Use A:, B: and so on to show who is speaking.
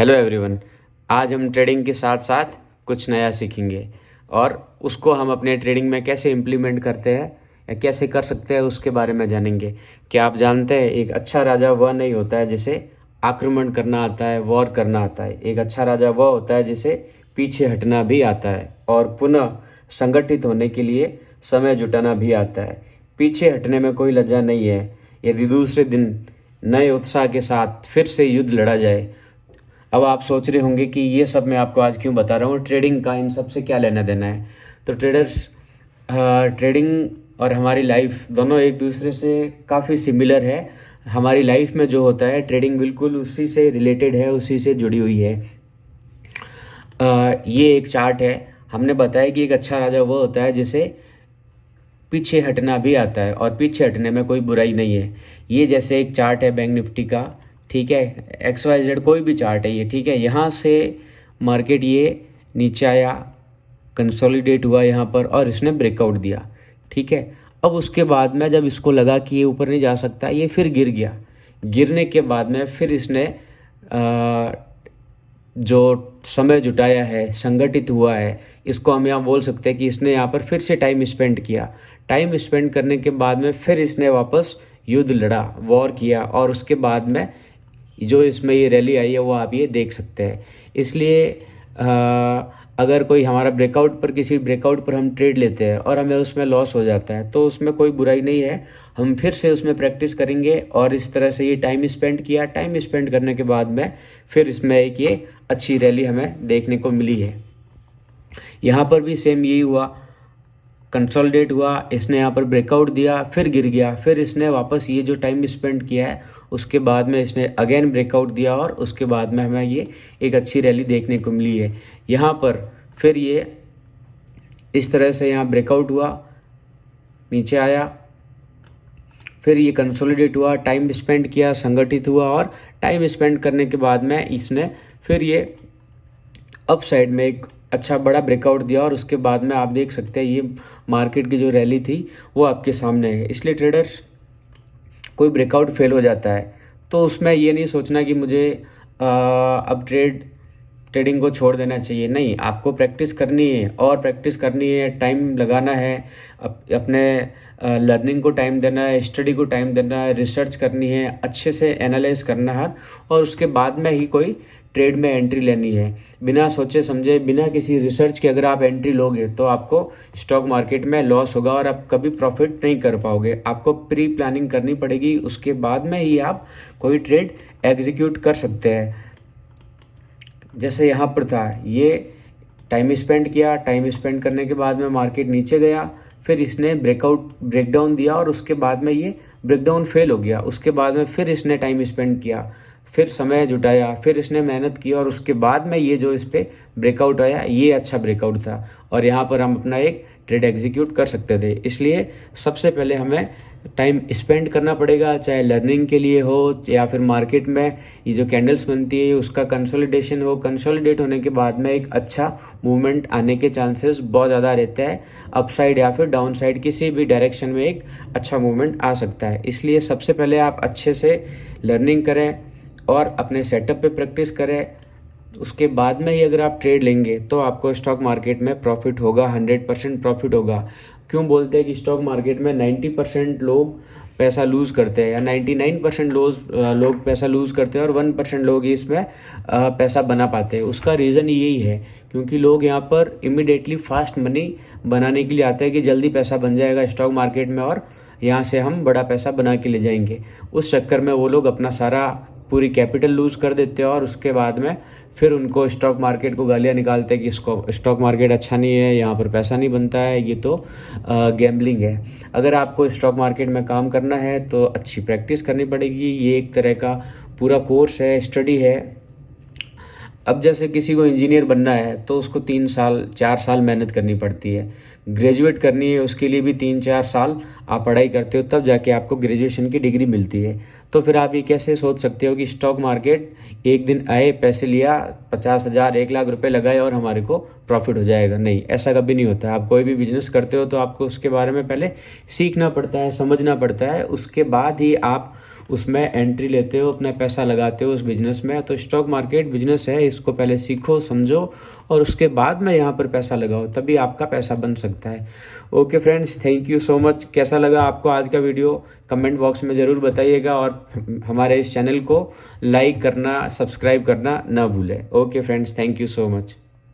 A: Hello everyone. आज हम trading के साथ साथ कुछ नया सीखेंगे और उसको हम अपने ट्रेडिंग में कैसे इम्प्लीमेंट करते हैं या कैसे कर सकते हैं उसके बारे में जानेंगे। क्या आप जानते हैं एक अच्छा राजा वह नहीं होता है जिसे आक्रमण करना आता है, वॉर करना आता है। एक अच्छा राजा वह होता है जिसे पीछे हटना भी आता है और पुनः संगठित होने के लिए समय जुटाना भी आता है। पीछे हटने में कोई लज्जा नहीं है। यदि दूसरे दिन नए उत्साह के साथ फिर से युद्ध लड़ा जाए। अब आप सोच रहे होंगे कि ये सब मैं आपको आज क्यों बता रहा हूँ, ट्रेडिंग का इन सब से क्या लेना देना है। तो ट्रेडिंग और हमारी लाइफ दोनों एक दूसरे से काफ़ी सिमिलर है। हमारी लाइफ में जो होता है ट्रेडिंग बिल्कुल उसी से रिलेटेड है, उसी से जुड़ी हुई है। ये एक चार्ट है। हमने बताया कि एक अच्छा राजा वो होता है जिसे पीछे हटना भी आता है और पीछे हटने में कोई बुराई नहीं है। ये जैसे एक चार्ट है बैंक निफ्टी का, ठीक है, XYZ कोई भी चार्ट है ये, ठीक है। यहाँ से मार्केट ये नीचे आया, कंसोलिडेट हुआ यहाँ पर और इसने ब्रेकआउट दिया, ठीक है। अब उसके बाद में जब इसको लगा कि ये ऊपर नहीं जा सकता, ये फिर गिर गया। गिरने के बाद में फिर इसने जो समय जुटाया है, संगठित हुआ है, इसको हम यहाँ बोल सकते हैं कि इसने यहाँ पर फिर से टाइम स्पेंड किया। टाइम स्पेंड करने के बाद में फिर इसने वापस युद्ध लड़ा, वॉर किया और उसके बाद में जो इसमें ये रैली आई है वो आप ये देख सकते हैं। इसलिए अगर कोई हमारा किसी ब्रेकआउट पर हम ट्रेड लेते हैं और हमें उसमें लॉस हो जाता है तो उसमें कोई बुराई नहीं है। हम फिर से उसमें प्रैक्टिस करेंगे और इस तरह से ये टाइम स्पेंड किया। टाइम स्पेंड करने के बाद में फिर इसमें एक ये अच्छी रैली हमें देखने को मिली है। यहाँ पर भी सेम यही हुआ, कंसोलिडेट हुआ, इसने यहाँ पर ब्रेकआउट दिया, फिर गिर गया, फिर इसने वापस ये जो टाइम स्पेंड किया है उसके बाद में इसने अगेन ब्रेकआउट दिया और उसके बाद में हमें ये एक अच्छी रैली देखने को मिली है। यहाँ पर फिर ये इस तरह से यहाँ ब्रेकआउट हुआ, नीचे आया, फिर ये कंसोलिडेट हुआ, टाइम स्पेंड किया, संगठित हुआ और टाइम स्पेंड करने के बाद में इसने फिर ये अप साइड में एक अच्छा बड़ा ब्रेकआउट दिया और उसके बाद में आप देख सकते हैं ये मार्केट की जो रैली थी वो आपके सामने है। इसलिए ट्रेडर्स, कोई ब्रेकआउट फेल हो जाता है तो उसमें ये नहीं सोचना कि मुझे अब ट्रेडिंग को छोड़ देना चाहिए। नहीं, आपको प्रैक्टिस करनी है और प्रैक्टिस करनी है, टाइम लगाना है, अपने लर्निंग को टाइम देना है, स्टडी को टाइम देना है, रिसर्च करनी है, अच्छे से एनालाइज करना है और उसके बाद में ही कोई ट्रेड में एंट्री लेनी है। बिना सोचे समझे, बिना किसी रिसर्च के अगर आप एंट्री लोगे तो आपको स्टॉक मार्केट में लॉस होगा और आप कभी प्रॉफिट नहीं कर पाओगे। आपको प्री प्लानिंग करनी पड़ेगी, उसके बाद में ही आप कोई ट्रेड एग्जीक्यूट कर सकते हैं। जैसे यहाँ पर था, ये टाइम स्पेंड किया, टाइम स्पेंड करने के बाद में मार्केट नीचे गया, फिर इसने ब्रेकडाउन दिया और उसके बाद में ये ब्रेकडाउन फेल हो गया। उसके बाद में फिर इसने टाइम स्पेंड किया, फिर समय जुटाया, फिर इसने मेहनत की और उसके बाद में ये जो इस पे ब्रेकआउट आया ये अच्छा ब्रेकआउट था और यहाँ पर हम अपना एक ट्रेड एग्जीक्यूट कर सकते थे। इसलिए सबसे पहले हमें टाइम स्पेंड करना पड़ेगा, चाहे लर्निंग के लिए हो या फिर मार्केट में ये जो कैंडल्स बनती है उसका कंसोलिडेशन हो। कंसोलिडेट होने के बाद में एक अच्छा मूवमेंट आने के चांसेस बहुत ज़्यादा रहते हैं। अपसाइड या फिर डाउन साइड किसी भी डायरेक्शन में एक अच्छा मूवमेंट आ सकता है। इसलिए सबसे पहले आप अच्छे से लर्निंग करें और अपने सेटअप पे प्रैक्टिस करें। उसके बाद में ही अगर आप ट्रेड लेंगे तो आपको स्टॉक मार्केट में प्रॉफिट होगा, 100% प्रॉफिट होगा। क्यों बोलते हैं कि स्टॉक मार्केट में 90% लोग पैसा लूज़ करते हैं या 99% लोग पैसा लूज़ करते हैं और 1% लोग ही इसमें पैसा बना पाते हैं। उसका रीज़न यही है क्योंकि लोग यहाँ पर इमीडिएटली फास्ट मनी बनाने के लिए आते हैं कि जल्दी पैसा बन जाएगा स्टॉक मार्केट में और यहाँ से हम बड़ा पैसा बना के ले जाएंगे। उस चक्कर में वो लोग अपना सारा पूरी कैपिटल लूज़ कर देते हैं और उसके बाद में फिर उनको स्टॉक मार्केट को गालियाँ निकालते हैं कि इसको स्टॉक मार्केट अच्छा नहीं है, यहाँ पर पैसा नहीं बनता है, ये तो गैम्बलिंग है। अगर आपको स्टॉक मार्केट में काम करना है तो अच्छी प्रैक्टिस करनी पड़ेगी। ये एक तरह का पूरा कोर्स है, स्टडी है। अब जैसे किसी को इंजीनियर बनना है तो उसको 3 साल 4 साल मेहनत करनी पड़ती है। ग्रेजुएट करनी है उसके लिए भी 3-4 साल आप पढ़ाई करते हो, तब जाके आपको ग्रेजुएशन की डिग्री मिलती है। तो फिर आप ये कैसे सोच सकते हो कि स्टॉक मार्केट एक दिन आए, पैसे लिया, 50,000 1 लाख रुपए लगाए और हमारे को प्रॉफिट हो जाएगा? नहीं, ऐसा कभी नहीं होता। आप कोई भी बिजनेस करते हो तो आपको उसके बारे में पहले सीखना पड़ता है, समझना पड़ता है, उसके बाद ही आप उसमें एंट्री लेते हो, अपना पैसा लगाते हो उस बिज़नेस में। तो स्टॉक मार्केट बिज़नेस है, इसको पहले सीखो, समझो और उसके बाद में यहाँ पर पैसा लगाओ, तभी आपका पैसा बन सकता है। Okay friends, thank you so much. कैसा लगा आपको आज का वीडियो कमेंट बॉक्स में ज़रूर बताइएगा और हमारे इस चैनल को लाइक करना, सब्सक्राइब करना ना भूलें। Okay friends, thank you so much.